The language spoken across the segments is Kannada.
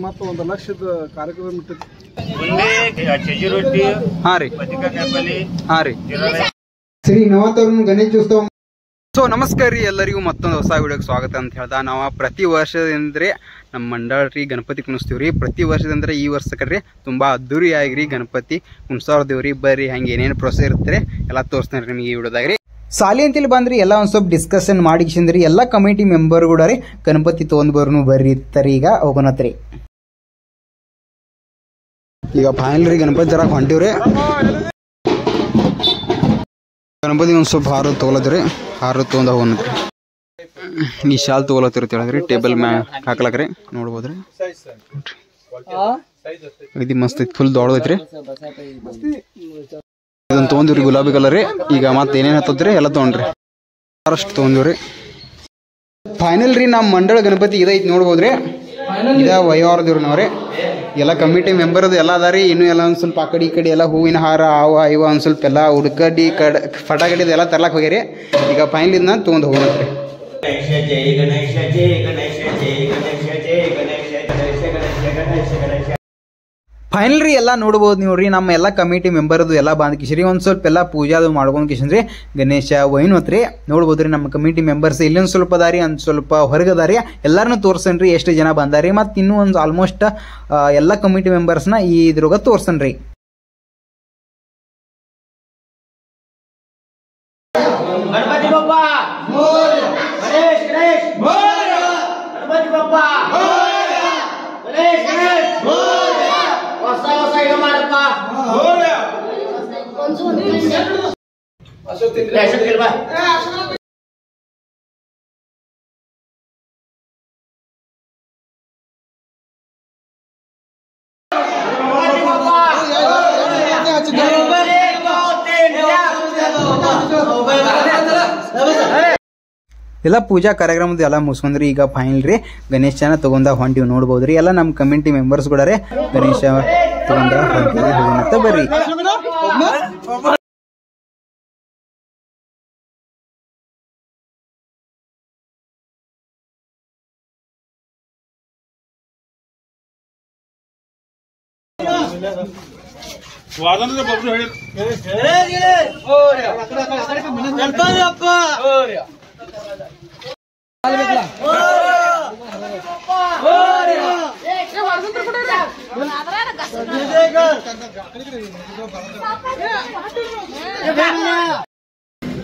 ಮತ್ತು 1 ಲಕ್ಷದ ಕಾರ್ಯಕ್ರಮ ಶ್ರೀ ನವತರುಣ್ ಗಣೇಶೋತ್ಸವ. ಸೊ ನಮಸ್ಕಾರ ರೀ ಎಲ್ಲರಿಗೂ ಮತ್ತೊಂದು ಹೊಸ ವಿಡಿಯೋಗೆ ಸ್ವಾಗತ ಅಂತ ಹೇಳ್ದ. ನಾವು ಪ್ರತಿ ವರ್ಷದಂದ್ರೆ ನಮ್ಮ ಮಂಡಳ ರೀ ಗಣಪತಿ ಕುಣಿಸ್ತೀವ್ರಿ. ಪ್ರತಿ ವರ್ಷದಂದ್ರೆ ಈ ವರ್ಷ ಕಡ್ರಿ ತುಂಬಾ ಅದ್ದೂರಿ ಆಗಿರಿ ಗಣಪತಿ ಕುಣಿಸೋರ್ದೇವ್ರಿ. ಬರ್ರಿ ಹಂಗೆ ಏನೇನು ಪ್ರೋಸೆಸ್ ಇರ್ತಾರೆ ಎಲ್ಲ ತೋರಿಸ್ತಾನೆ ನಿಮಗೆ ಈ ವಿಡಿಯೋದಾಗ್ರಿ. ಸಾಲಿ ಅಂತೇಳಿ ಬಂದ್ರಿ ಎಲ್ಲ ಒಂದ್ ಸ್ವಲ್ಪ ಡಿಸ್ಕಷನ್ ಮಾಡಿಸಿಂದ್ರಿ ಎಲ್ಲ ಕಮಿಟಿ ಮೆಂಬರ್ ಕೂಡ ರೀ ಗಣಪತಿ ತಗೊಂಡ್ ಬರ್ನು ಬರ್ರಿ ಇರ್ತಾರೆ. ಈಗ ಹೋಗೋಣತ್ರಿ. ಈಗ ಫೈನಲ್ ರೀ ಗಣಪತಿ ಜರಾಕ್ ಹೊಂಟಿವ್ರಿ. ಗಣಪತಿ ಒಂದ್ ಸ್ವಲ್ಪ ಹಾರ ತಗೊಳದ್ರಿ. ಹಾರ ತಗೊಂಡ್ ಹೋಗೋಣತ್ರಿ. ಈ ಶಾಲ್ ತಗೊಳತ್ತಿರ್ತ ಹೇಳಿದ್ರಿ ಟೇಬಲ್ ಮ್ಯಾಗ ಹಾಕ್ಲಕ್ರಿ ನೋಡ್ಬೋದ್ರಿ. ಇದು ಮಸ್ತ್ ಐತಿ, ಫುಲ್ ದೊಡ್ಡದೈತ್ರಿ. ಇದನ್ನ ತೊಗೊಂಡಿವ್ರಿ ಗುಲಾಬಿ ಕಲರ್ ರೀ. ಈಗ ಮತ್ತೆ ಏನೇನ್ ಹತ್ತದ್ರಿ ಎಲ್ಲ ತೊಗೊಂಡ್ರಿ. ಅಷ್ಟು ತೊಗೊಂಡಿವ್ರಿ. ಫೈನಲ್ ರೀ ನಮ್ಮ ಮಂಡಳ ಗಣಪತಿ ಇದೈತಿ ನೋಡ್ಬೋದ್ರಿ. ಇದ ವೈವಾರದೇವ್ರಿ ನಾವ್ರಿ. ಎಲ್ಲ ಕಮಿಟಿ ಮೆಂಬರ್ ಎಲ್ಲ ಅದಾರಿ. ಇನ್ನು ಎಲ್ಲ ಒಂದ್ ಸ್ವಲ್ಪ ಆ ಕಡೆ ಈ ಕಡೆ ಎಲ್ಲ ಹೂವಿನ ಹಾರ ಅವ ಇವ ಒಂದ್ ಸ್ವಲ್ಪ ಎಲ್ಲ ಹುಡ್ಕಡ್ಡಿ ಫಟಾಕಡಿ ಎಲ್ಲ ತರ್ಲಾಕ್ ಹೋಗ್ಯಾರಿ. ಈಗ ಫೈನಲ್ ಇದನ್ನ ತೊಗೊಂಡ್ ಹೋಗೋಣತ್ರಿ. ಫೈನಲ್ ರೀ ಎಲ್ಲ ನೋಡ್ಬೋದು ನೀವ್ರಿ ನಮ್ಮ ಎಲ್ಲ ಕಮಿಟಿ ಮೆಂಬರ್ದು ಎಲ್ಲ ಬಂದ್ ಕಿಶ್ರಿ ಒಂದ್ ಸ್ವಲ್ಪ ಎಲ್ಲ ಪೂಜಾದು ಮಾಡ್ಕೊಂಡ್ ಕಿಶನ್ರಿ ಗಣೇಶ ವೈನ್ವತ್ರಿ ನೋಡ್ಬೋದ್ರಿ. ನಮ್ಮ ಕಮಿಟಿ ಮೆಂಬರ್ಸ್ ಇಲ್ಲೊಂದ್ ಸ್ವಲ್ಪ ಅದಾರಿ, ಒಂದ್ ಸ್ವಲ್ಪ ಹೊರಗದಾರಿ. ಎಲ್ಲಾರನು ತೋರ್ಸನ್ರಿ ಎಷ್ಟು ಜನ ಬಂದಾರಿ. ಮತ್ ಇನ್ನೂ ಒಂದ್ ಆಲ್ಮೋಸ್ಟ್ ಎಲ್ಲ ಕಮಿಟಿ ಮೆಂಬರ್ಸ್ನ ಈ ಇದ್ರೊಳಗ ತೋರ್ಸನ್ರಿ. ಗಣಪತಿ ಬಪ್ಪ ಗಣೇಶ್ ಗಣೇಶ್ ಗಣಪತಿ ಬಪ್ಪ ಗಣೇಶ್ ಗಣೇಶ್ ಹೊಸ ಹೊಸ ಈಗ ಮಾಡಪ್ಪ. ಎಲ್ಲ ಪೂಜಾ ಕಾರ್ಯಕ್ರಮದ ಎಲ್ಲ ಮುಗಿಸ್ಕೊಂಡ್ರಿ. ಈಗ ಫೈನಲ್ ರೀ ಗಣೇಶನ ತಗೊಂಡ ಹೊಂಟಿವಿ ನೋಡ್ಬೋದ್ರಿ. ಎಲ್ಲ ನಮ್ಮ ಕಮ್ಯುನಿಟಿ ಮೆಂಬರ್ಸ್ ಕೂಡ ರೀ ಗಣೇಶ ತಗೊಂಡ ಹೊಂಟಿವಿ ಹೋಗೋಣಂತ ಬರ್ರಿ.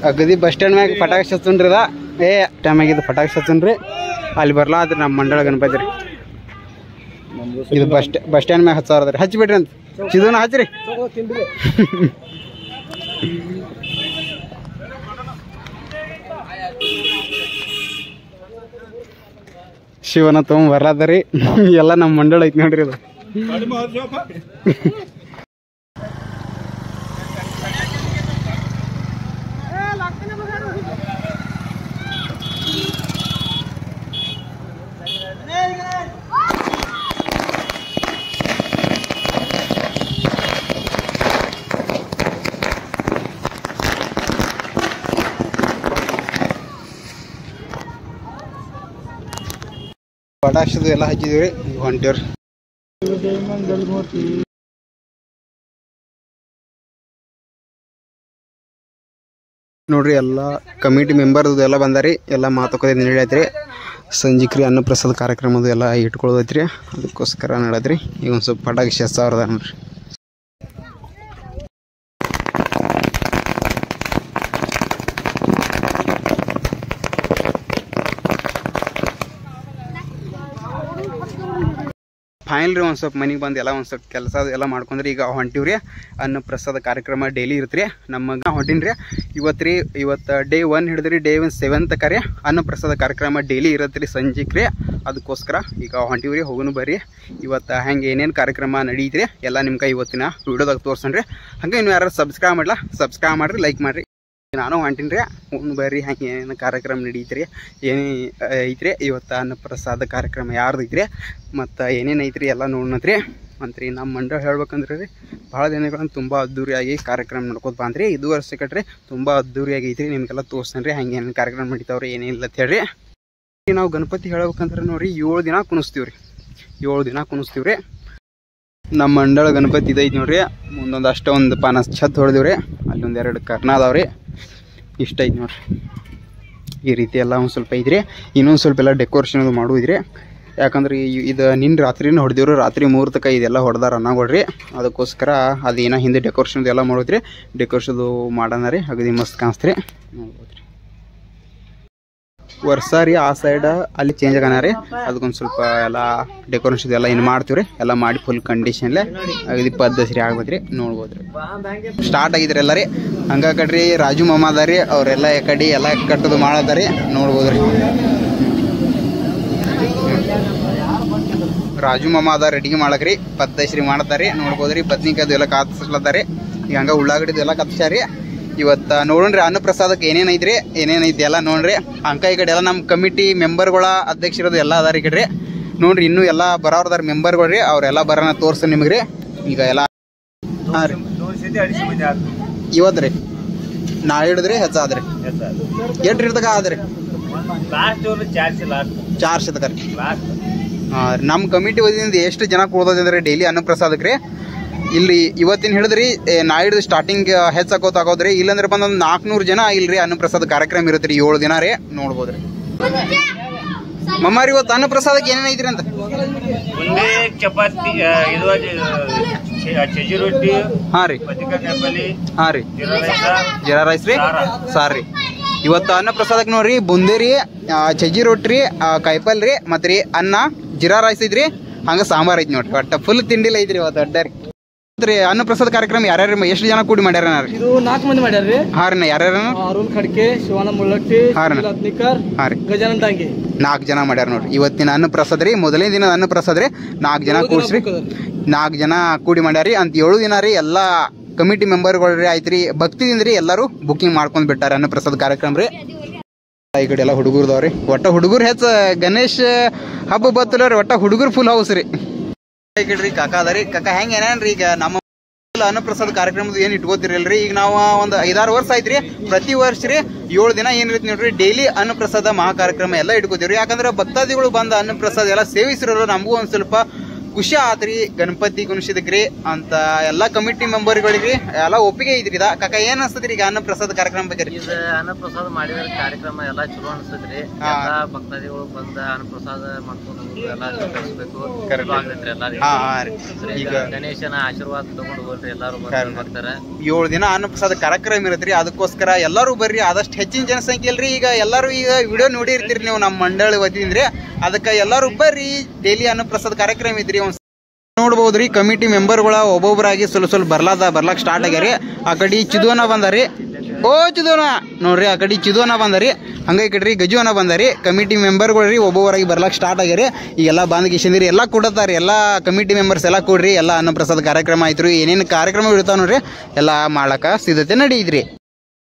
ಅಗದಿ ಬಸ್ ಸ್ಟ್ಯಾಂಡ್ ಮ್ಯಾಗ ಪಟಾಕಿ ಹಚ್ಚನ್ರಿ. ಟೈಮ್ ಆಗಿದ್ದು ಪಟಾಕಿ ಹಚ್ಚನ್ರಿ. ಅಲ್ಲಿ ಬರ್ಲಾ ಅದ್ರಿ ನಮ್ಮ ಮಂಡಳ ಗಣಪತಿ ರೀ. ಇದು ಬಸ್ ಸ್ಟ್ಯಾಂಡ್ ಮ್ಯಾಗ ಹಚ್ಚವ್ರದ್ರಿ. ಹಚ್ಚಿಬಿಡ್ರಿ ಅಂತ ಚಿದನ ಹಚ್ಚ್ರಿ. ಶಿವನ ತಗೊಂಡ್ ಬರ್ಲಾದರಿ. ಎಲ್ಲ ನಮ್ಮ ಮಂಡಳ ಐತಿ ನೋಡ್ರಿ ಅದು. ಪಟಾಕ್ಷದು ಎಲ್ಲ ಹಚ್ಚಿದ್ವಿ ಹೊಂಟಿವ್ರಿ. ನೋಡ್ರಿ ಎಲ್ಲ ಕಮಿಟಿ ಮೆಂಬರ್ದು ಎಲ್ಲ ಬಂದಾರಿ. ಎಲ್ಲ ಮಾತುಕತೆ ನಡೆಯತ್ರಿ. ಸಂಜಿಕ್ರಿ ಅನ್ನಪ್ರಸಾದ ಕಾರ್ಯಕ್ರಮದು ಎಲ್ಲ ಇಟ್ಕೊಳ್ಳೋದೈತ್ರಿ. ಅದಕ್ಕೋಸ್ಕರ ನಡೆದ್ರಿ. ಈಗ ಒಂದು ಸ್ವಲ್ಪ ಪಟಾಕಿ ಹಚ್ಚವ್ರದ ನೋಡ್ರಿ. ಫೈನಲ್ ರೀ ಒಂದು ಸ್ವಲ್ಪ ಮನೆಗೆ ಬಂದು ಎಲ್ಲ ಒಂದು ಸ್ವಲ್ಪ ಕೆಲಸ ಎಲ್ಲ ಮಾಡ್ಕೊಂಡ್ರಿ. ಈಗ ಹೊಂಟಿವ್ರಿ. ಅನ್ನಪ್ರಸಾದ ಕಾರ್ಯಕ್ರಮ ಡೈಲಿ ಇರುತ್ತೆ ನಮಗೆ. ಹೊಂಟಿನ್ರಿ ಇವತ್ತು ಡೇ 1 ಹಿಡಿದ್ರಿ ಡೇ 7 ತನಕ ರೀ ಅನ್ನಪ್ರಸಾದ ಕಾರ್ಯಕ್ರಮ ಡೈಲಿ ಇರತ್ತೆ ರೀ ಸಂಜೆಗೆ ರೀ. ಅದಕ್ಕೋಸ್ಕರ ಈಗ ಹೊಂಟಿವ್ರಿ. ಹೋಗೋನು ಬರ್ರಿ. ಇವತ್ತು ಹೆಂಗೆ ಏನೇನು ಕಾರ್ಯಕ್ರಮ ನಡೀತ್ರಿ ಎಲ್ಲ ನಿಮ್ಗೆ ಇವತ್ತಿನ ವಿಡಿಯೋದಾಗ ತೋರ್ಸನ್ರಿ. ಹಂಗೆ ಇನ್ನು ಯಾರು ಸಬ್ಸ್ಕ್ರೈಬ್ ಮಾಡಲ್ಲ ಸಬ್ಸ್ಕ್ರೈಬ್ ಮಾಡಿರಿ, ಲೈಕ್ ಮಾಡಿರಿ. ನಾನು ಹೊಂಟಿನ್ರಿ. ಹೋಗೋನು ಬರ್ರಿ. ಹಂಗೆ ಏನೇನು ಕಾರ್ಯಕ್ರಮ ನಡೀತ್ರಿ ಏನೇ ಐತ್ರಿ. ಇವತ್ತು ಅನ್ನಪ್ರಸಾದ ಕಾರ್ಯಕ್ರಮ ಯಾರ್ದು ಐತ್ರಿ ಮತ್ತು ಏನೇನು ಐತ್ರಿ ಎಲ್ಲ ನೋಡೋಣತ್ರಿ. ಮಂತ್ರಿ ನಮ್ಮ ಮಂಡಳ ಹೇಳ್ಬೇಕಂದ್ರೆ ರೀ ಭಾಳ ದಿನಗಳನ್ನು ತುಂಬ ಅದ್ದೂರಿಯಾಗಿ ಕಾರ್ಯಕ್ರಮ ನಡ್ಕೋತ ಬಂದ್ರಿ. ಇದು ವರ್ಷಕ್ಕೆ ತುಂಬ ಅದ್ದೂರಿಯಾಗಿ ಐತ್ರಿ. ನಿಮಗೆಲ್ಲ ತೋರಿಸ್ತೇನೆ ರೀ ಹಂಗೆ ಏನು ಕಾರ್ಯಕ್ರಮ ನಡೀತಾವ್ರಿ ಏನಿಲ್ಲ ಅಂತ ಹೇಳ್ರಿ. ನಾವು ಗಣಪತಿ ಹೇಳ್ಬೇಕಂದ್ರೆ ನೋಡ್ರಿ 7 ದಿನ ಕುಣಿಸ್ತೀವಿ ರೀ. 7 ದಿನ ಕುಣಿಸ್ತೀವಿ ರೀ. ನಮ್ಮ ಮಂಡಳ ಗಣಪತಿ ಇದೈತೆ ನೋಡ್ರಿ. ಮುಂದೊಂದು ಅಷ್ಟೇ ಒಂದು 5 ಛತ್ ಹೊಡೆದಿವ್ರಿ. ಅಲ್ಲಿ 1-2 ಕರ್ನ ಅದಾವ್ರಿ. ಇಷ್ಟ ಐತೆ ನೋಡ್ರಿ. ಈ ರೀತಿ ಎಲ್ಲ ಒಂದು ಸ್ವಲ್ಪ ಐತ್ರಿ. ಇನ್ನೊಂದು ಸ್ವಲ್ಪ ಎಲ್ಲ ಡೆಕೋರೇಷನ್ ಅದು ಮಾಡುವುದ್ರಿ. ಯಾಕಂದ್ರೆ ಇದು ನಿನ್ನ ರಾತ್ರಿನೂ ಹೊಡೆದಿವ್ರು. ರಾತ್ರಿ 3 ತನಕ ಇದೆಲ್ಲ ಹೊಡೆದಾರ ಅನ್ನಗೊಳ್ರಿ. ಅದಕ್ಕೋಸ್ಕರ ಅದೇನೋ ಹಿಂದೆ ಡೆಕೋರೇಷನ್ ಎಲ್ಲ ಮಾಡೋದ್ರಿ. ಡೆಕೋರೇಷನ್ ಮಾಡೋಣ ರೀ. ಅಗದಿ ಮಸ್ತ್ ಕಾಣಿಸ್ತ್ರಿ. ನೋಡ್ಬೋದ್ರಿ. ವರ್ಷ ರೀ ಆ ಸೈಡ್ ಅಲ್ಲಿ ಚೇಂಜ್ ಆಗೋಣ ರೀ. ಅದಕ್ಕೊಂದು ಸ್ವಲ್ಪ ಎಲ್ಲ ಡೆಕೋರೇಷನ್ ಎಲ್ಲ ಏನು ಮಾಡ್ತೀವಿ ರೀ. ಎಲ್ಲ ಮಾಡಿ ಫುಲ್ ಕಂಡೀಷನ್ಲೆ ಅಗದಿ ಪದ್ಧತಿ ಆಗ್ಬೋದ್ರಿ. ನೋಡ್ಬೋದ್ರಿ. ಸ್ಟಾರ್ಟ್ ಆಗಿದ್ರಿ ಎಲ್ಲ ರೀ. ಹಂಗ ಕಡ್ರಿ ರಾಜು ಮಾಮ ಅದಾರಿ. ಅವರೆಲ್ಲ ಕಡೆ ಎಲ್ಲ ಕಟ್ಟೋದು ಮಾಡದಾರಿ. ನೋಡ್ಬೋದ್ರಿ. ರಾಜು ಮಾಮ ಅದ ರೆಡಿಗೆ ಮಾಡಕ್ರಿ. ಪದ್ಧತಿ ಮಾಡತಾರಿ. ನೋಡ್ಬೋದ್ರಿ. ಬದ್ನಿಕಾಯಿ ಅದು ಎಲ್ಲ ಕಾತ್ಸ್ಲತ್ತಾರಿ. ಈಗ ಹಂಗ ಉಳ್ಳಾಗಡ್ಡಿ ಎಲ್ಲ ಕತ್ಸಾರಿ. ಇವತ್ತು ನೋಡ್ರಿ ಅನ್ನಪ್ರಸಾದಕ್ಕೆ ಏನೇನೈತ್ರಿ ಏನೇನೈತಿ ಎಲ್ಲ ನೋಡ್ರಿ. ಅಂಕ ಈ ಕಡೆ ಎಲ್ಲ ನಮ್ಮ ಕಮಿಟಿ ಮೆಂಬರ್ಗಳ ಅಧ್ಯಕ್ಷರದು ಎಲ್ಲ ಅದಾರ ಈ ಕಡೆ ನೋಡ್ರಿ. ಇನ್ನೂ ಎಲ್ಲ ಬರೋರ್ದಾರ ಮೆಂಬರ್ಗಳು ರೀ. ಅವರೆಲ್ಲ ಬರೋಣ ತೋರಿಸ್ತೀನಿ ನಿಮಗೆ ರೀ. ಈಗ ಎಲ್ಲ ಹಾಂ ರೀ ಇವತ್ತು ರೀ ನಾಳೆ ಹಿಡಿದ್ರಿ ಹೆಚ್ಚಾದ್ರಿ ಎಷ್ಟು ಇರ್ತಕ ಆದ್ರಿ 400 ತಕ ರೀ. ಹಾಂ ನಮ್ಮ ಕಮಿಟಿ ವತಿಯಿಂದ ಎಷ್ಟು ಜನ ಕೊಡೋದಂದ್ರೆ ಡೈಲಿ ಅನ್ನಪ್ರಸಾದಕ್ಕೆ ರೀ. ಇಲ್ಲಿ ಇವತ್ತಿನ ಹಿಡಿದ್ರಿ ನಾಳೆ ಹಿಡಿದು ಸ್ಟಾರ್ಟಿಂಗ್ ಹೆಚ್ಚಾಕೋತಾಗೋದ್ರಿ. ಇಲ್ಲಾಂದ್ರೆ ಬಂದೊಂದು 400 ಜನ ಇಲ್ರಿ ಅನ್ನಪ್ರಸಾದ ಕಾರ್ಯಕ್ರಮ ಇರುತ್ತೆ ರೀ. 7 ದಿನ ರೀ. ನೋಡ್ಬೋದ್ರಿ. ಮಮ್ಮಾರಿ ಇವತ್ತು ಅನ್ನಪ್ರಸಾದಕ್ಕೆ ಏನೇನು ಐತ್ರಿ ಅಂತ ಒಂದೇ ಚಪಾತಿ ಚಜ್ಜಿ ರೊಟ್ಟಿ ಹಾಂ ರೀ ಹಾಂ ರೀ ಜೀರಾ ರೈಸ್ ರೀ ಸಾರ್ ರೀ. ಇವತ್ತು ಅನ್ನಪ್ರಸಾದಕ್ಕೆ ನೋಡ್ರಿ ಬುಂದಿ ರೀ ಚಜ್ಜಿ ರೊಟ್ಟಿ ರೀ ಕಾಯಿಪಲ್ಲೆ ರೀ ಮತ್ತು ರೀ ಅನ್ನ ಜೀರಾ ರೈಸ್ ಐತ್ರಿ. ಹಂಗೆ ಸಾಂಬಾರು ಐತಿ ನೋಡ್ರಿ. ಒಟ್ಟು ಫುಲ್ ತಿಂಡಿಲ್ಲ ಐತ್ರಿ ಇವತ್ತು ಅಡ್ಡ ರೀ. ಅನ್ನಪ್ರಸಾದ ಕಾರ್ಯಕ್ರಮ ಯಾರ್ಯಾರು ಎಷ್ಟು ಜನ ಕೂಡಿ ಮಾಡ್ಯಾರ ಇದು 4 ಮಂದಿ ಮಾಡ್ಯಾರ್ರಿ. ಹಾಂ ರೀ ಯಾರ್ಯಾರ ಅರುಣ್ ಖಡ್ಕೆ ಶಿವಾನಂದ ಮುಳ್ಳಟ್ಟಿ ಲತ್ನಿಕರ್ ಹಾಂ ರೀ ಗಜಾನನ್ ಟಾಂಗಿ 4 ಜನ ಮಾಡ್ಯಾರ ನೋಡ್ರಿ. ಇವತ್ತಿನ ಅನ್ನಪ್ರಸಾದ ರೀ. ಮೊದಲನೇ ದಿನದ ಅನ್ನಪ್ರಸಾದ ರೀ. 4 ಜನ ಕೂಡ್ಸ್ರಿ. 4 ಜನ ಕೂಡಿ ಮಾಡ್ಯಾರಿ ಅಂತ 7 ದಿನ ರೀ. ಎಲ್ಲ ಕಮಿಟಿ ಮೆಂಬರ್ಗಳು ರೀ ಆಯ್ತು ರೀ. ಭಕ್ತಿದಿಂದ ರೀ ಎಲ್ಲರೂ ಬುಕ್ಕಿಂಗ್ ಮಾಡ್ಕೊಂಡ್ ಬಿಟ್ಟಾರ ಅನ್ನಪ್ರಸಾದ ಕಾರ್ಯಕ್ರಮ ರೀ. ಈ ಕಡೆ ಎಲ್ಲ ಹುಡುಗರ್ದವ್ರಿ. ಒಟ್ಟ ಹುಡುಗರು ಹೆಚ್ಚ ಗಣೇಶ್ ಹಬ್ಬ ಬತ್ತಲ್ಲ ರೀ. ಒಟ್ಟ ಹುಡುಗರು ಫುಲ್ ಹೌಸ್ ರೀ. ಈ ಕಡೆ ರೀ ಕಾಕ ಅದಾರಿ. ಕಾಕ ಹೆಂಗೆ ಏನೇನ್ರಿ ಈಗ ನಮ್ಮ ಅನ್ನಪ್ರಸಾದ ಕಾರ್ಯಕ್ರಮದ ಏನು ಇಟ್ಕೋತಿರಲ್ರಿ. ಈಗ ನಾವು ಒಂದು 5-6 ವರ್ಷ ಆಯ್ತು ರೀ. ಪ್ರತಿ ವರ್ಷ ರೀ 7 ದಿನ ಏನಿರುತ್ತೆ ನೋಡ್ರಿ ಡೈಲಿ ಅನ್ನಪ್ರಸಾದ ಮಹಾ ಕಾರ್ಯಕ್ರಮ ಎಲ್ಲ ಇಟ್ಕೋತೀವ್ರಿ. ಯಾಕಂದ್ರೆ ಭಕ್ತಾದಿಗಳು ಬಂದ ಅನ್ನಪ್ರಸಾದ ಎಲ್ಲ ಸೇವಿಸಿರೋರು ನಮಗೂ ಒಂದು ಸ್ವಲ್ಪ ಖುಷಿ ಆತ್ರಿ. ಗಣಪತಿ ಕುಣಿಸಿದಕ್ರಿ ಅಂತ ಎಲ್ಲ ಕಮಿಟಿ ಮೆಂಬರ್ಗಳಿಗೆ ಎಲ್ಲ ಒಪ್ಪಿಗೆ ಐತ್ರಿ. ಕಾಕ ಏನ್ ಅನ್ಸ್ತದ್ರಿ ಈಗ ಅನ್ನಪ್ರಸಾದ ಕಾರ್ಯಕ್ರಮ ಬಗ್ಗೆ? ಇದು ಅನ್ನಪ್ರಸಾದ ಮಾಡಿದ್ರ ಕಾರ್ಯಕ್ರಮ ಎಲ್ಲಾ ಚಲೋ ಅನ್ಸ್ತದ್ರಿ. ಎಲ್ಲಾ ಭಕ್ತಾದಿಗಳು ಬಂದ ಅನ್ನಪ್ರಸಾದ ಮಾಡ್ಕೊಂಡು ಎಲ್ಲ ಸ್ವೀಕರಿಸಬೇಕು. ಈಗ ಗಣೇಶನ ಆಶೀರ್ವಾದ ತಗೊಂಡು ಹೋಗ್ರಿ. ಎಲ್ಲಾರು ಬರ್ತಾರೆ. 7 ದಿನ ಅನ್ನಪ್ರಸಾದ ಕಾರ್ಯಕ್ರಮ ಇರತ್ರಿ. ಅದಕ್ಕೋಸ್ಕರ ಎಲ್ಲರೂ ಬರ್ರಿ. ಆದಷ್ಟು ಹೆಚ್ಚಿನ ಜನಸಂಖ್ಯೆ ಅಲ್ರಿ. ಈಗ ಎಲ್ಲರೂ ಈಗ ವಿಡಿಯೋ ನೋಡಿರ್ತೀರಿ ನೀವು ನಮ್ಮ ಮಂಡಳಿ ವತಿಯಿಂದ. ಅದಕ್ಕೆ ಎಲ್ಲರೂ ಬರ್ರಿ. ಡೈಲಿ ಅನ್ನಪ್ರಸಾದ ಕಾರ್ಯಕ್ರಮ ಇದ್ರಿ. ನೋಡ್ಬೋದ್ರಿ ಕಮಿಟಿ ಮೆಂಬರ್ಗಳ ಒಬ್ಬೊಬ್ಬರಾಗಿ ಸ್ವಲ್ಪ ಬರ್ಲಾಕ್ ಸ್ಟಾರ್ಟ್ ಆಗ್ಯಾರಿ. ಆ ಕಡೆ ಚಿದುವನ ಬಂದಾರಿ. ಓ ಚಿದುವನ ನೋಡ್ರಿ. ಆ ಕಡೆ ಚಿದುವನ ಬಂದಾರಿ. ಹಂಗೆ ಈ ಕಡೆ ಗಜುವನ ಬಂದಾರಿ. ಕಮಿಟಿ ಮೆಂಬರ್ಗಳು ರೀ ಒಬ್ಬೊಬ್ಬರಾಗಿ ಬರ್ಲಾಕ್ ಸ್ಟಾರ್ಟ್ ಆಗ್ಯಾರಿ. ಈಗೆಲ್ಲ ಬಂದ್ ಕಿಶಂದಿರಿ ಎಲ್ಲ ಕೊಡತಾರಿ. ಎಲ್ಲ ಕಮಿಟಿ ಮೆಂಬರ್ಸ್ ಎಲ್ಲ ಕೊಡ್ರಿ. ಎಲ್ಲ ಅನ್ನಪ್ರಸಾದ ಕಾರ್ಯಕ್ರಮ ಆಯ್ತು. ಏನೇನು ಕಾರ್ಯಕ್ರಮ ಇರ್ತಾವ ನೋಡ್ರಿ ಎಲ್ಲ ಮಾಡಕ ಸಿದ್ಧತೆ ನಡೀದ್ರಿ.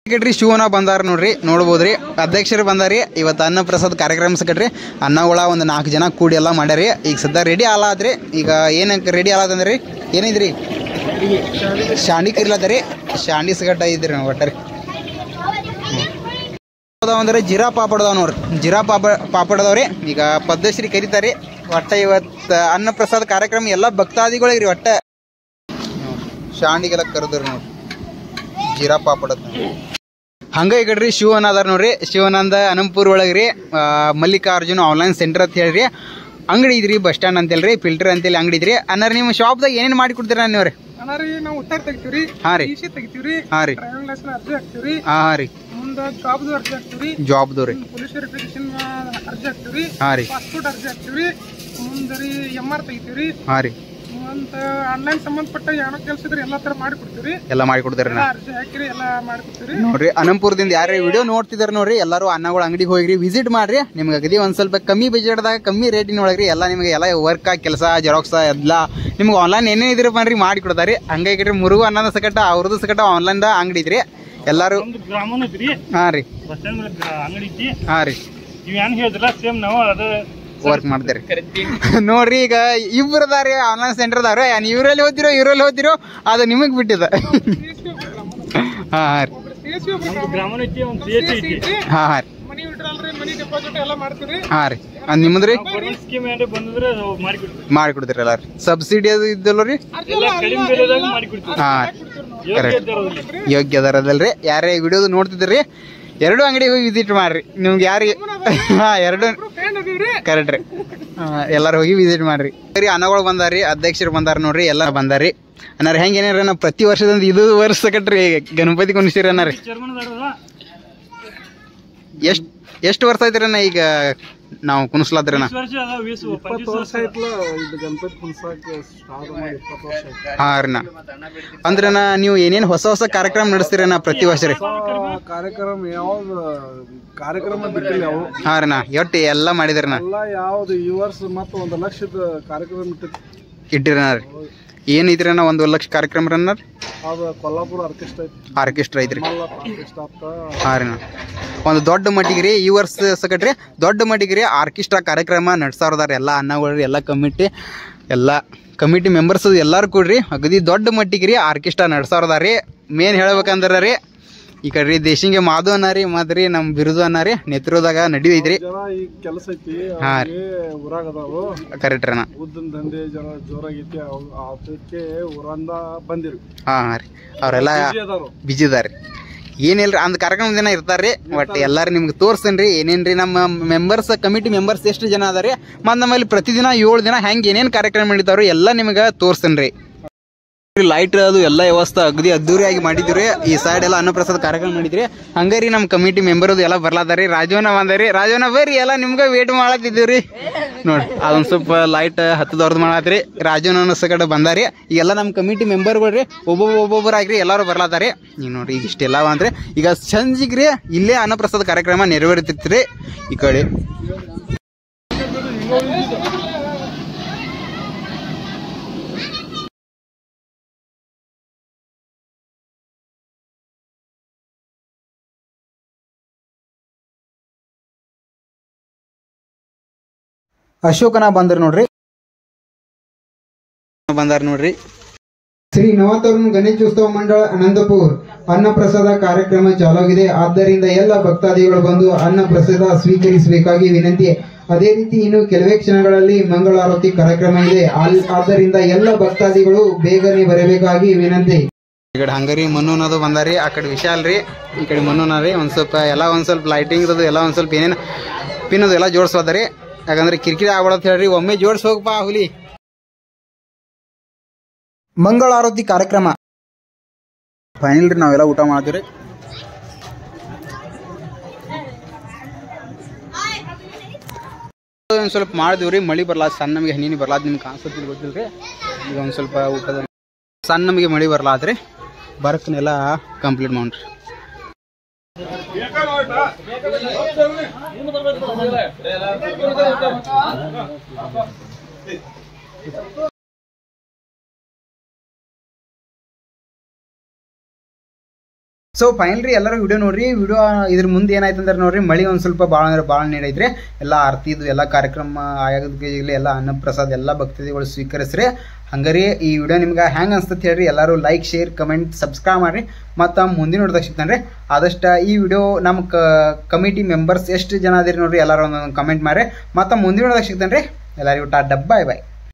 ಸೆಕ್ರೆಟ್ರಿ ಶಿವನ ಬಂದಾರ ನೋಡ್ರಿ. ನೋಡ್ಬೋದ್ರಿ ಅಧ್ಯಕ್ಷರು ಬಂದಾರಿ. ಇವತ್ತು ಅನ್ನಪ್ರಸಾದ ಕಾರ್ಯಕ್ರಮ ಸೆಕ್ರೆಟ್ರಿ ಅನ್ನಗಳ ಒಂದು 4 ಜನ ಕೂಡಿ ಎಲ್ಲ ಮಾಡ್ಯಾರಿ. ಈಗ ಸದ್ಯ ರೆಡಿ ಆಲಾದ್ರಿ. ಈಗ ಏನಕ್ಕೆ ರೆಡಿ ಆಲಾದಂದ್ರಿ ಏನಿದ್ರಿ ಶಾಂಡಿ ಕರಿಲತ್ತರಿ. ಶಾಂಡಿ ಸಗಟ ಇದ್ರಿ ಒಟ್ಟರಿ. ಅಂದ್ರೆ ಜೀರಾ ಪಾಪಡ್ ಅದಾವ ನೋಡ್ರಿ. ಜೀರಾ ಪಾಪಡ್ ಅದಾವ್ರಿ. ಈಗ ಪದ್ಮಶ್ರೀ ಕರಿತಾರಿ. ಒಟ್ಟ ಇವತ್ತು ಅನ್ನಪ್ರಸಾದ ಕಾರ್ಯಕ್ರಮ ಎಲ್ಲ ಭಕ್ತಾದಿಗಳಿಗೆ ರೀ. ಒಟ್ಟ ಶಾಂಡಿಗೆಲ್ಲ ಕರೆದ್ರಿ ನೋಡ್ರಿ. ಜೀರಾ ಪಾಪಡ್ ಹಂಗೆ ಈ ಕಡ್ರಿ ಶಿವನ ಅದಾರ ನೋಡ್ರಿ. ಶಿವಾನಂದ ಅನಂಪುರ್ ಒಳಗ್ರಿ ಮಲ್ಲಿಕಾರ್ಜುನ ಆನ್ಲೈನ್ ಸೆಂಟರ್ ಅಂತ ಹೇಳ್ರಿ ಅಂಗಡಿ ಇದ್ರಿ. ಬಸ್ ಸ್ಟ್ಯಾಂಡ್ ಅಂತೇಳ್ರಿ ಫಿಲ್ಟರ್ ಅಂತೇಳಿ ಅಂಗಡಿ ಇದ್ರಿ. ಅನ್ನಾರ ನಿಮ್ಮ ಶಾಪ್ದಾಗ ಏನೇನು ಮಾಡಿ ಕೊಡ್ತೀರಾ ನೀವ್ರಿ? ನಾವು ಉತ್ತರ ತೆಗಿತೀವ್ರಿ. ಹಾಂ ರೀ ತೆಗಿತೀವ್ರಿ. ಹಾಂ ರೀ ಡ್ರೈವಿಂಗ್ ಲೈಸೆನ್ಸ್ ಅರ್ಜಿ ಹಾಕ್ತಿವ್ರಿ. ಹಾಂ ರೀ ಮುಂದೆ ಜಾಬ್ದು ಅರ್ಜಿ ಹಾಕ್ತಿವ್ರಿ. ಜಾಬ್ದು ರೀ ಪೊಲೀಸ್ ವೆರಿಫಿಕೇಶನ್ ಅರ್ಜಿ ಹಾಕ್ತಿವ್ರಿ. ಹಾಂ ರೀ ಪಾಸ್ಪೋರ್ಟ್ ಅರ್ಜಿ ಹಾಕ್ತಿವ್ರಿ. ಮುಂದೆ ರೀ MR ತೆಗಿತೀವ್ರಿ. ಹಾಂ ರೀ ಅಂತ ಆನ್ಲೈನ್ ಸಂಬಂಧಪಟ್ಟ ಏನೋ ಕೆಲಸ ಇದ್ರೆ ಎಲ್ಲಾ ತರ ಮಾಡಿ ಕೊಡ್ತೀವಿ. ಎಲ್ಲ ಮಾಡಿ ಕೊಡ್ತೀರಿ. ಅರ್ಜಿ ಹಾಕಿರಿ ಎಲ್ಲ ಮಾಡಿ ಕೊಡ್ತೀವಿ ನೋಡ್ರಿ. ಅನಂಪುರದಿಂದ ಯಾರೇ ವಿಡಿಯೋ ನೋಡ್ತಿದಾರೆ ನೋಡ್ರಿ ಎಲ್ಲರೂ ಅನ್ನಗಳ ಅಂಗಡಿಗೆ ಹೋಗ್ರಿ ವಿಸಿಟ್ ಮಾಡ್ರಿ. ನಿಮ್ಗೆ ಅಗದಿ ಒಂದ್ ಸ್ವಲ್ಪ ಕಮ್ಮಿ ಬಜೆಟ್ದಾಗ ಕಮ್ಮಿ ರೇಟಿನ ಒಳಗ್ರಿ ಎಲ್ಲ ನಿಮಗೆ ಎಲ್ಲ ವರ್ಕ್ ಕೆಲಸ ಜೆರಾಕ್ಸ್ ಎಲ್ಲ ನಿಮ್ಗೆ ಆನ್ಲೈನ್ ಏನೇ ಇದ್ರೆ ಬನ್ರಿ ಮಾಡಿ ಕೊಡ್ತಾರಿ. ಹಂಗಾಗಿ ಮುರುಗು ಅನ್ನದ ಸಕಟ ಅವ್ರದ್ದು ಸಕಟ ಆನ್ಲೈನ್ ದ ಅಂಗಡಿ ಇದ್ರಿ. ಎಲ್ಲಾರು ಗ್ರಾಮನು ಇದ್ರಿ. ಹಾಂ ರೀ ಬಸ್ ಸ್ಟ್ಯಾಂಡ್ ಅಂಗಡಿ ಐತಿ. ಹಾಂ ರೀ ನೀವು ಏನ್ ಹೇಳಿದ್ರಲ್ಲ ಸೇಮ್ ನಾವು ಅದು ವರ್ಕ್ ಮಾಡ್ತೀರಿ ನೋಡ್ರಿ. ಈಗ ಇಬ್ರು ಅದಾರಿ ಆನ್ಲೈನ್ ಸೆಂಟರ್ ಅದಾವ್ರೆ, ಇವ್ರಲ್ಲಿ ಓದಿರೋ ಅದು ನಿಮಗ್ ಬಿಟ್ಟಿದ. ಹಾಂ ರೀ ಹಾಂ ರೀ ಮನಿ ವಿಡ್ರಾಲ್ ಮನಿ ಡೆಪಾಸಿಟ್ ಎಲ್ಲ ಮಾಡ್ತೀವಿ. ಹಾಂ ರೀ ನಿಮ್ಮದ್ರಿ ಮಾಡಿಕೊಡ್ತೀರಿ ಎಲ್ಲ ರೀ. ಸಬ್ಸಿಡಿ ಅದು ಇದ್ದಲ್ಲ ರೀ? ಹಾಂ ಕರೆಕ್ಟ್ ಯೋಗ್ಯ ದರದಲ್ರಿ. ಯಾರೇ ವಿಡಿಯೋದು ನೋಡ್ತಿದ್ರಿ ಎರಡು ಅಂಗಡಿ ಹೋಗಿ ವಿಸಿಟ್ ಮಾಡ್ರಿ. ನಿಮ್ಗೆ ಯಾರಿಗೆ ಹಾಂ ಎರಡು ಕರೆಕ್ಟ್ ರೀ. ಎಲ್ಲಾರು ಹೋಗಿ ವಿಸಿಟ್ ಮಾಡ್ರಿ. ಸರಿ ಅನ್ನಗಳು ಬಂದಾರಿ, ಅಧ್ಯಕ್ಷರು ಬಂದಾರ ನೋಡ್ರಿ, ಎಲ್ಲ ಬಂದಾರಿ ಅನ್ನಾರ. ಹೆಂಗೆ ಏನಾರ ನಾವು ಪ್ರತಿ ವರ್ಷದಿಂದ ಇದು ವರ್ಷ ಕಟ್ರಿ ಗಣಪತಿ ಕುಣಿಸ್ತೀರಿ ಅನ್ನಾರಿ. ಎಷ್ಟು ವರ್ಷ ಐತ್ರಿ ಈಗ ನಾವು ಕುಣಿಸ್ಲಾದ್ರನ? 20 ವರ್ಷ ಆಯ್ತಲ್ಲ ಇದು ಗಣಪತಿ ಕುಣಿಸಾಕ ಸ್ಟಾರ್ಟ್ ಮಾಡಿ 20 ವರ್ಷ ಆಯ್ತು. ಹಾಂ ರೀ. ಅಂದ್ರನ ನೀವು ಏನೇನು ಹೊಸ ಕಾರ್ಯಕ್ರಮ ನಡೆಸ್ತೀರಣ್ಣ ಪ್ರತಿ ವರ್ಷ ರೀ? ಕಾರ್ಯಕ್ರಮ ಯಾವ್ದು ಕಾರ್ಯಕ್ರಮ ಬಿಟ್ಟಿಲ್ಲ ಯಾವ. ಹಾಂ ರೀ ಒಟ್ಟು ಎಲ್ಲ ಮಾಡಿದ್ರಣ್ಣ ಎಲ್ಲ ಯಾವ್ದು ಈ ವರ್ಷ ಮತ್ತೆ 1 ಲಕ್ಷದ ಕಾರ್ಯಕ್ರಮ ಇಟ್ಟಿರಣ್ಣ ರೀ. ಏನೈತ್ರಿ ಅಣ್ಣ 1 ಲಕ್ಷ ಕಾರ್ಯಕ್ರಮ ರೀ? ಅದು ಕೊಲ್ಲಾಪುರ ಆರ್ಕೆಸ್ಟ್ರಾ ಐತ್ರಿ. ಆರ್ಕೆಸ್ಟ್ರಾ ಹಾಂ ರೀ. ಒಂದು ದೊಡ್ಡ ಮಟ್ಟಿಗೆ ರೀ ಈ ವರ್ಷ ಸಕಟ್ರಿ ದೊಡ್ಡ ಮಟ್ಟಿಗೆ ರೀ ಆರ್ಕೆಸ್ಟ್ರಾ ಕಾರ್ಯಕ್ರಮ ನಡೆಸೋರ್ದಾರ. ಎಲ್ಲ ಅನ್ನಗಳು ಎಲ್ಲ ಕಮಿಟಿ ಮೆಂಬರ್ಸ್ ಎಲ್ಲಾರು ಕೂಡ್ರಿ ಅಗದಿ ದೊಡ್ಡ ಮಟ್ಟಿಗೆ ರೀ ಆರ್ಕೆಸ್ಟ್ರಾ ನಡೆಸೋರ್ದಾರ ರೀ. ಮೇನ್ ಹೇಳ್ಬೇಕಂದ್ರ ರೀ ಈ ಕಡೆ ರೀ ದೇಶಿಂಗೆ ಮಾದು ಅನ್ನರಿ ಮತ್ತು ರೀ ನಮ್ಮ ಬಿರುದು ಅನ್ನರಿ ನೇತೃದಾಗ ನಡಿದೈತ್ರಿ ಕೆಲಸ ಐತಿ. ಹಾಂ ರೀ ಊರಾಗ ಅದಾವು ಕರೆಕ್ಟ್ ರೀ. ಉದ್ದಿನ ದಂಧೆ ಜನ ಜೋರಾಗೈತಿ, ಅದಕ್ಕೆ ಊರಿಂದ ಬಂದಿರಿ. ಹಾಂ ರೀ ಅವರೆಲ್ಲ ಬಿಜಿ ಅದಾರ ರೀ. ಏನಿಲ್ರಿ ಅಂದ್ ಕಾರ್ಯಕ್ರಮ ದಿನ ಇರ್ತಾರ್ರಿ. ಒಟ್ಟು ಎಲ್ಲಾರು ನಿಮ್ಗೆ ತೋರಿಸ್ತೇನೆ ರೀ ಏನೇನ್ರಿ ನಮ್ಮ ಮೆಂಬರ್ಸ್ ಕಮಿಟಿ ಮೆಂಬರ್ಸ್ ಎಷ್ಟು ಜನ ಅದಾರಿ ಮತ್ತು ನಮ್ಮಲ್ಲಿ ಪ್ರತಿದಿನ 7 ದಿನ ಹೆಂಗೆ ಏನೇನು ಕಾರ್ಯಕ್ರಮ ನಡೀತಾವ್ರಿ ಎಲ್ಲ ನಿಮ್ಗೆ ತೋರಿಸ್ತೇನೆ ರೀ. ಲೈಟ್ ಅದು ಎಲ್ಲ ವ್ಯವಸ್ಥೆ ಅಗದಿ ಅದ್ದೂರಿಯಾಗಿ ಮಾಡಿದ್ರಿ. ಈ ಸೈಡ್ ಎಲ್ಲ ಅನ್ನಪ್ರಸಾದ ಕಾರ್ಯಕ್ರಮ ಮಾಡಿದ್ರಿ. ಹಂಗಾರಿ ನಮ್ಮ ಕಮಿಟಿ ಮೆಂಬರ್ ಎಲ್ಲ ಬರ್ಲಾದಾರಿ. ರಾಜವನ ಬಂದಾರಿ. ರಾಜವನ ಬರ್ರಿ ಎಲ್ಲ ನಿಮ್ಗೆ ವೇಟ್ ಮಾಡತ್ತಿದ್ದೀವ್ರಿ ನೋಡಿ. ಅದೊಂದು ಸ್ವಲ್ಪ ಲೈಟ್ ಹತ್ತದವ್ರದ್ದು ಮಾಡತ್ರಿ. ರಾಜವನ ಕಡೆ ಬಂದಾರಿ. ಈಗೆಲ್ಲ ನಮ್ಮ ಕಮಿಟಿ ಮೆಂಬರ್ಗಳ್ರಿ ಒಬ್ಬೊಬ್ಬರಾಗ್ರಿ ಎಲ್ಲರೂ ಬರ್ಲಾದಾರಿ. ಈಗ ನೋಡ್ರಿ ಈಗ ಇಷ್ಟೆಲ್ಲ ಅಂದ್ರೆ ಈಗ ಸಂಜಿಗ್ರಿ ಇಲ್ಲೇ ಅನ್ನಪ್ರಸಾದ ಕಾರ್ಯಕ್ರಮ ನೆರವೇರುತ್ತಿತ್ರಿ ಈ ಕಡೆ. ಅಶೋಕನ ಬಂದಾರ ನೋಡ್ರಿ ಶ್ರೀ ನವತರುಣ್ ಗಣೇಶೋತ್ಸವ ಮಂಡಳ ಅನಂತಪುರ್ ಅನ್ನಪ್ರಸಾದ ಕಾರ್ಯಕ್ರಮ ಚಾಲಾಗಿದೆ. ಆದ್ದರಿಂದ ಎಲ್ಲ ಭಕ್ತಾದಿಗಳು ಬಂದು ಅನ್ನಪ್ರಸಾದ ಸ್ವೀಕರಿಸಬೇಕಾಗಿ ವಿನಂತಿ. ಅದೇ ರೀತಿ ಇನ್ನು ಕೆಲವೇ ಕ್ಷಣಗಳಲ್ಲಿ ಮಂಗಳಾರತಿ ಕಾರ್ಯಕ್ರಮ ಇದೆ. ಆದ್ದರಿಂದ ಎಲ್ಲ ಭಕ್ತಾದಿಗಳು ಬೇಗನೆ ಬರಬೇಕಾಗಿ ವಿನಂತಿ. ಈ ಕಡೆ ಹಂಗಾರಿ ಮನ್ನೂನದು ಬಂದಾರಿ. ಆ ಕಡೆ ವಿಶಾಲ್ ರೀ, ಈ ಕಡೆ ಮನ್ನೂನ ರೀ. ಒಂದ್ ಸ್ವಲ್ಪ ಲೈಟಿಂಗ್ ಇರೋದು ಎಲ್ಲ ಒಂದ್ ಸ್ವಲ್ಪ ಏನೇನು ಪಿನ್ನದು ಎಲ್ಲ ಜೋಡಿಸೋದಾರಿ. ಯಾಕಂದ್ರೆ ಕಿರಿಕಿರಿ ಆಗ್ಬಿಡತ್ ಹೇಳ್ರಿ. ಒಮ್ಮೆ ಜೋಡಿಸ್ ಹೋಗಪ್ಪ ಹುಲಿ. ಮಂಗಳಾರತಿ ಕಾರ್ಯಕ್ರಮ ಫೈನಲ್ ರೀ. ನಾವೆಲ್ಲ ಊಟ ಮಾಡ್ತೀವಿ. ಒಂದು ಸ್ವಲ್ಪ ಮಾಡಿದಿವ್ರಿ. ಮಳಿ ಬರ್ಲಾದ ಸಣ್ಣ ನಮಗೆ ಹನಿ ಬರ್ಲಾದ ನಿಮ್ಗೆ ಕಾಣಿಸುತ್ತಿಲ್ಲ ಗೊತ್ತಿಲ್ರಿ. ಈಗ ಒಂದು ಸ್ವಲ್ಪ ಊಟದ ಸಣ್ಣ ನಮಗೆ ಮಳಿ ಬರ್ಲಾದ್ರಿ. ಬರ್ಕನೆಲ್ಲ ಕಂಪ್ಲೀಟ್ ಮಾಡ್ರಿ. ಸೊ ಫೈನಲ್ ರೀ ಎಲ್ಲರೂ ವಿಡಿಯೋ ನೋಡ್ರಿ. ವಿಡಿಯೋ ಇದ್ರ ಮುಂದೆ ಏನಾಯ್ತು ಅಂದ್ರೆ ನೋಡ್ರಿ ಮಳಿ ಒಂದು ಸ್ವಲ್ಪ ಭಾಳ ನೀಡೈತ್ರಿ. ಎಲ್ಲ ಆರತಿದು ಎಲ್ಲ ಕಾರ್ಯಕ್ರಮ ಆಗೋದಕ್ಕೆ ಎಲ್ಲ ಅನ್ನಪ್ರಸಾದ ಎಲ್ಲ ಭಕ್ತಾದಿಗಳು ಸ್ವೀಕರಿಸ್ರಿ. ಹಂಗಾರಿ ಈ ವಿಡಿಯೋ ನಿಮ್ಗೆ ಹೆಂಗೆ ಅನ್ಸ್ತದೆ ಹೇಳ್ರಿ. ಎಲ್ಲರೂ ಲೈಕ್ ಶೇರ್ ಕಮೆಂಟ್ ಸಬ್ಸ್ಕ್ರೈಬ್ ಮಾಡ್ರಿ. ಮತ್ತು ಮುಂದಿನ ನೋಡ್ದಾಗ ಸಿಗ್ತಾನೆ ರೀ. ಆದಷ್ಟು ಈ ವಿಡಿಯೋ ನಮ್ಮ ಕಮಿಟಿ ಮೆಂಬರ್ಸ್ ಎಷ್ಟು ಜನ ಅದಿರಿ ನೋಡ್ರಿ ಎಲ್ಲರೂ ಒಂದೊಂದು ಕಮೆಂಟ್ ಮಾಡ್ರಿ. ಮತ್ತು ಮುಂದಿನ ನೋಡ್ದಾಗ ಸಿಗ್ತಾನೆ ರೀ. ಎಲ್ಲರಿಗೂ ಟಾಟಾ ಬಾಯ್ ಬಾಯ್.